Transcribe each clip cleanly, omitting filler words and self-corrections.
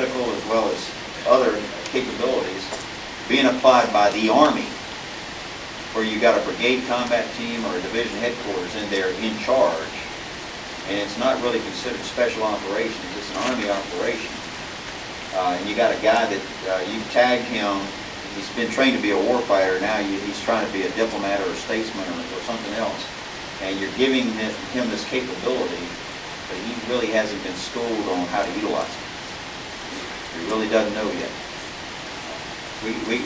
medical as well as other capabilities being applied by the Army, where you got a brigade combat team or a division headquarters in there in charge, and it's not really considered special operations, it's an Army operation. And you got a guy that you've tagged him, he's been trained to be a warfighter, now he's trying to be a diplomat or a statesman or something else, and you're giving him this capability, but he really hasn't been schooled on how to utilize it. He really doesn't know yet.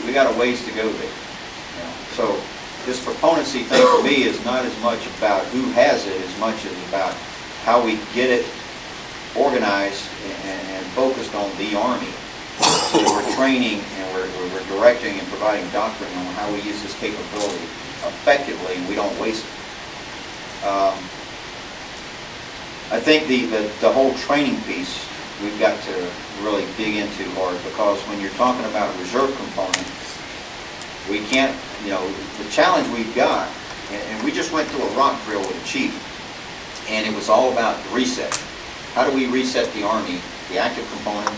We got a ways to go there. You know? So this proponency thing for me is not as much about who has it as much as about how we get it organized and focused on the Army. So that we're training and we're directing and providing doctrine on how we use this capability effectively and we don't waste it. I think the whole training piece we've got to really dig into hard, because when you're talking about a reserve component, we can't, you know, the challenge we've got, and we just went through a rock drill with the chief, and it was all about the reset. How do we reset the Army, the active component,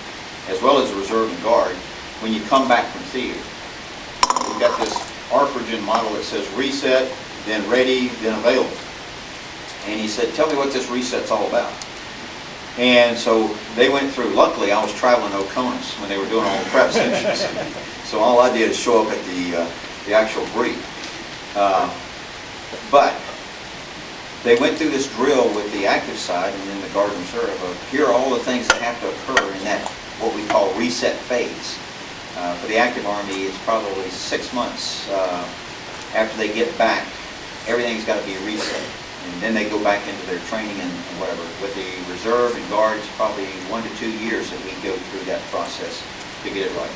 as well as the reserve and guard, when you come back from theater? We've got this Arfrigen model that says reset, then ready, then available. And he said, tell me what this reset's all about. And so they went through, luckily I was traveling to Oconus when they were doing all the prep sessions. So all I did is show up at the actual brief. But they went through this drill with the active side and then the guard and reserve of here are all the things that have to occur in that what we call reset phase. For the active Army, it's probably 6 months after they get back. Everything's got to be reset. And then they go back into their training and whatever. With the reserve and guards, probably 1 to 2 years that we go through that process to get it right.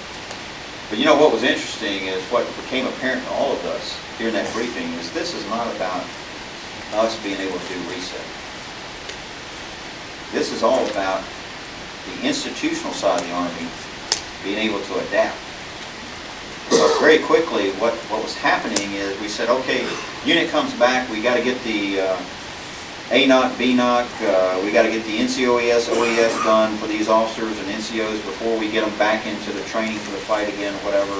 But you know what was interesting is what became apparent to all of us during that briefing is this is not about us being able to do reset. This is all about the institutional side of the Army being able to adapt. So very quickly, what was happening is we said, okay, unit comes back, we got to get the ANOC, BNOC, we got to get the NCOES, OES done for these officers and NCOs before we get them back into the training for the fight again or whatever.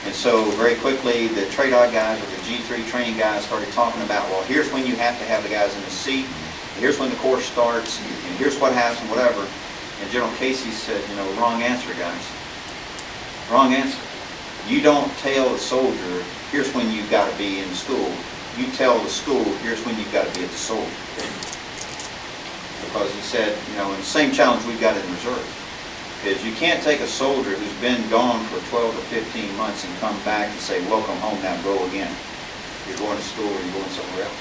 And so very quickly, the TRADOC guys or the G3 training guys started talking about, well, here's when you have to have the guys in the seat, here's when the course starts, and here's what happens and whatever. And General Casey said, you know, wrong answer, guys. Wrong answer. You don't tell the soldier, here's when you've got to be in school. You tell the school, here's when you've got to be at the soldier. Because he said, you know, and the same challenge we've got in reserve is you can't take a soldier who's been gone for 12 to 15 months and come back and say, welcome home, now go again. You're going to school or you're going somewhere else.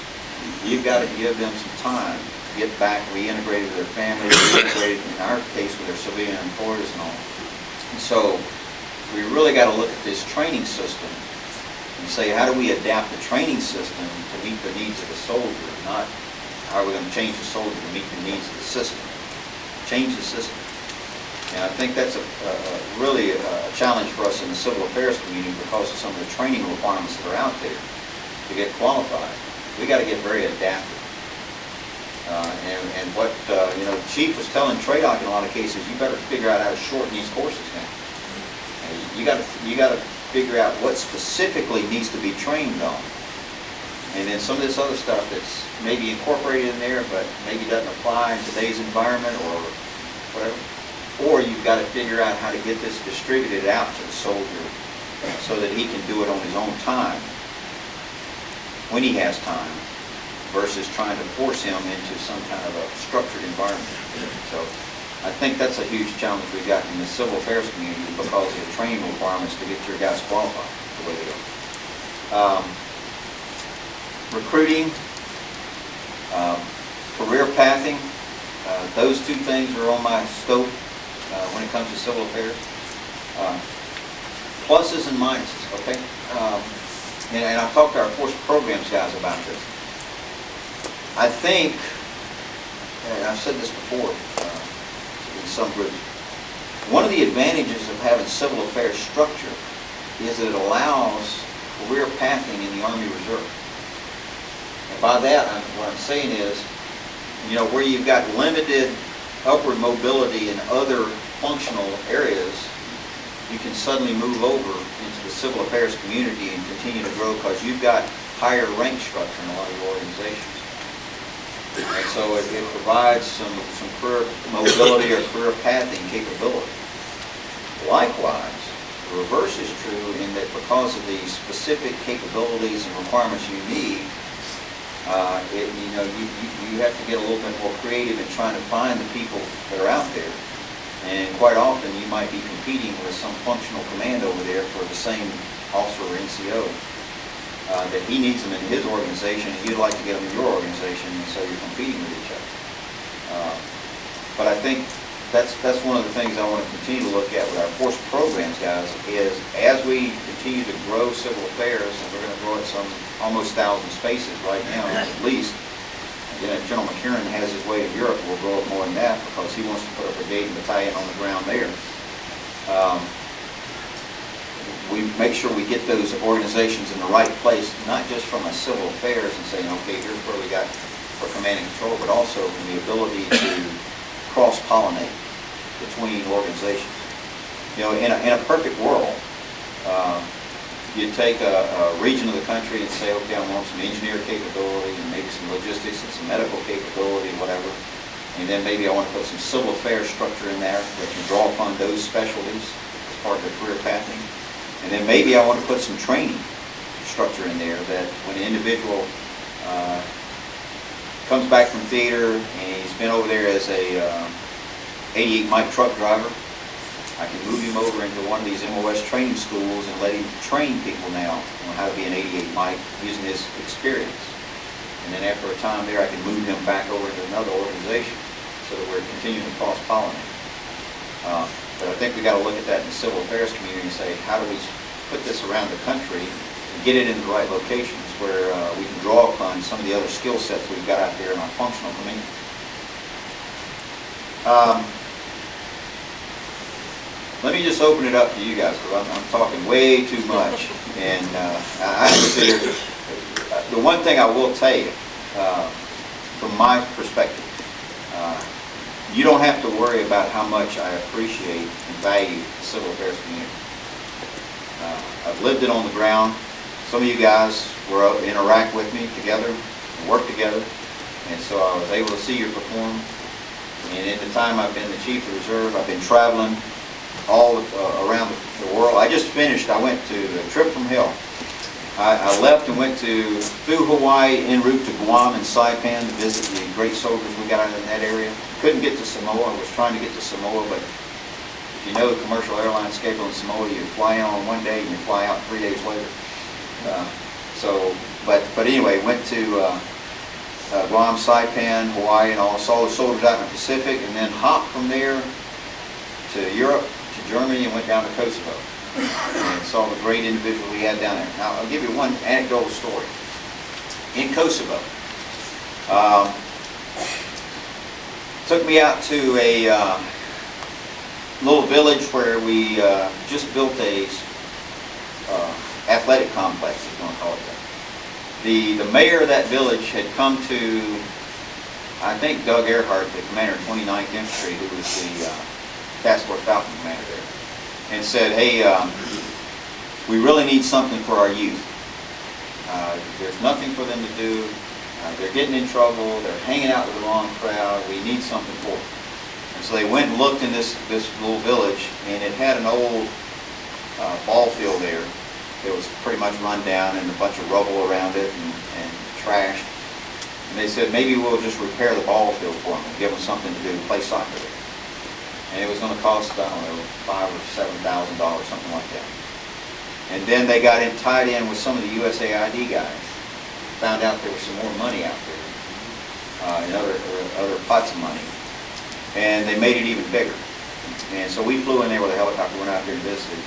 You've got to give them some time to get back reintegrated with their family, reintegrated in our case with their civilian employers and all. And so we really got to look at this training system and say, how do we adapt the training system to meet the needs of the soldier, not how are we going to change the soldier to meet the needs of the system. Change the system. And I think that's really a challenge for us in the civil affairs community because of some of the training requirements that are out there to get qualified. We got to get very adaptive. And what you know, the chief was telling TRADOC in a lot of cases, you better figure out how to shorten these courses now. You got to figure out what specifically needs to be trained on, and then some of this other stuff that's maybe incorporated in there, but maybe doesn't apply in today's environment or whatever. Or you've got to figure out how to get this distributed out to the soldier so that he can do it on his own time, when he has time, versus trying to force him into some kind of a structured environment. So I think that's a huge challenge we've got in the civil affairs community because of the training requirements to get your guys qualified the way they go. Recruiting, career pathing, those two things are on my scope when it comes to civil affairs. Pluses and minuses, okay? And I've talked to our force programs guys about this. I think, and I've said this before, in some groups, one of the advantages of having civil affairs structure is that it allows career pathing in the Army Reserve. And by that, what I'm saying is, you know, where you've got limited upward mobility in other functional areas, you can suddenly move over into the civil affairs community and continue to grow because you've got higher rank structure in a lot of your organizations. And so it provides some career mobility or career pathing capability. Likewise, the reverse is true in that because of the specific capabilities and requirements you need, you have to get a little bit more creative in trying to find the people that are out there. And quite often you might be competing with some functional command over there for the same officer or NCO that he needs them in his organization and you'd like to get them in your organization, and so you're competing with each other. But I think that's one of the things I want to continue to look at with our force programs, guys, is as we continue to grow civil affairs, and we're going to grow at some almost 1,000 spaces right now at least. General McCarran has his way in Europe. We'll grow it more than that because he wants to put a brigade and battalion on the ground there. We make sure we get those organizations in the right place, not just from a civil affairs and saying, okay, here's where we got for command and control, but also from the ability to cross-pollinate between organizations. In a perfect world, you take a region of the country and say, okay, I want some engineer capability and maybe some logistics and some medical capability, whatever. And then maybe I want to put some civil affairs structure in there that can draw upon those specialties as part of their career pathing. And then maybe I want to put some training structure in there that when an individual comes back from theater and he's been over there as a 88 Mike truck driver, I can move him over into one of these MOS training schools and let him train people now on how to be an 88 Mike using his experience. And then after a time there, I can move him back over into another organization so that we're continuing to cross-pollinate. But I think we got to look at that in the civil affairs community and say, how do we put this around the country and get it in the right locations where we can draw upon some of the other skill sets we've got out there in our functional community. Let me just open it up to you guys because I'm talking way too much. And I consider the one thing I will tell you from my perspective, you don't have to worry about how much I appreciate and value the civil affairs community. I've lived it on the ground. Some of you guys were in Iraq with me together and worked together, and so I was able to see you perform. And in the time I've been the Chief of Reserve, I've been traveling all around the world. I just finished, I went to the trip from hell. I left and went through Hawaii en route to Guam and Saipan to visit the great soldiers we got out in that area. Couldn't get to Samoa. I was trying to get to Samoa, but if you know the commercial airline schedule in Samoa, you fly in on one day and you fly out 3 days later. But anyway, went to Guam, Saipan, Hawaii, and all. Saw the soldiers out in the Pacific, and then hopped from there to Europe, to Germany, and went down to Kosovo. And saw the great individuals we had down there. Now, I'll give you one anecdotal story. In Kosovo, took me out to a little village where we just built a athletic complex, if you want to call it that. The mayor of that village had come to, I think, Doug Earhart, the commander of 29th Infantry, who was the Task Force Falcon commander there, and said, hey, we really need something for our youth. There's nothing for them to do. They're getting in trouble. They're hanging out with the wrong crowd. We need something for them. And so they went and looked in this little village, and it had an old ball field there. It was pretty much run down and a bunch of rubble around it and trash. And they said, maybe we'll just repair the ball field for them and give them something to do, play soccer there. And it was going to cost, I don't know, $5,000 or $7,000, something like that. And then they got tied in with some of the USAID guys. Found out there was some more money out there, and other pots of money. And they made it even bigger. And so we flew in there with a helicopter, went out there and visited.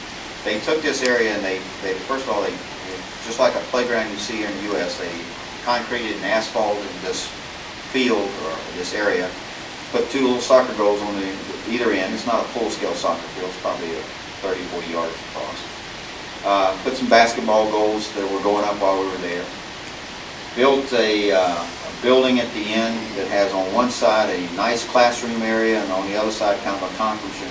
They took this area and they first of all, they just like a playground you see here in the U.S., they concreted and asphalted this field or this area, put 2 little soccer goals on either end. It's not a full-scale soccer field, it's probably 30, 40 yards across. Put some basketball goals that were going up while we were there. Built a building at the end that has on one side a nice classroom area and on the other side kind of a conference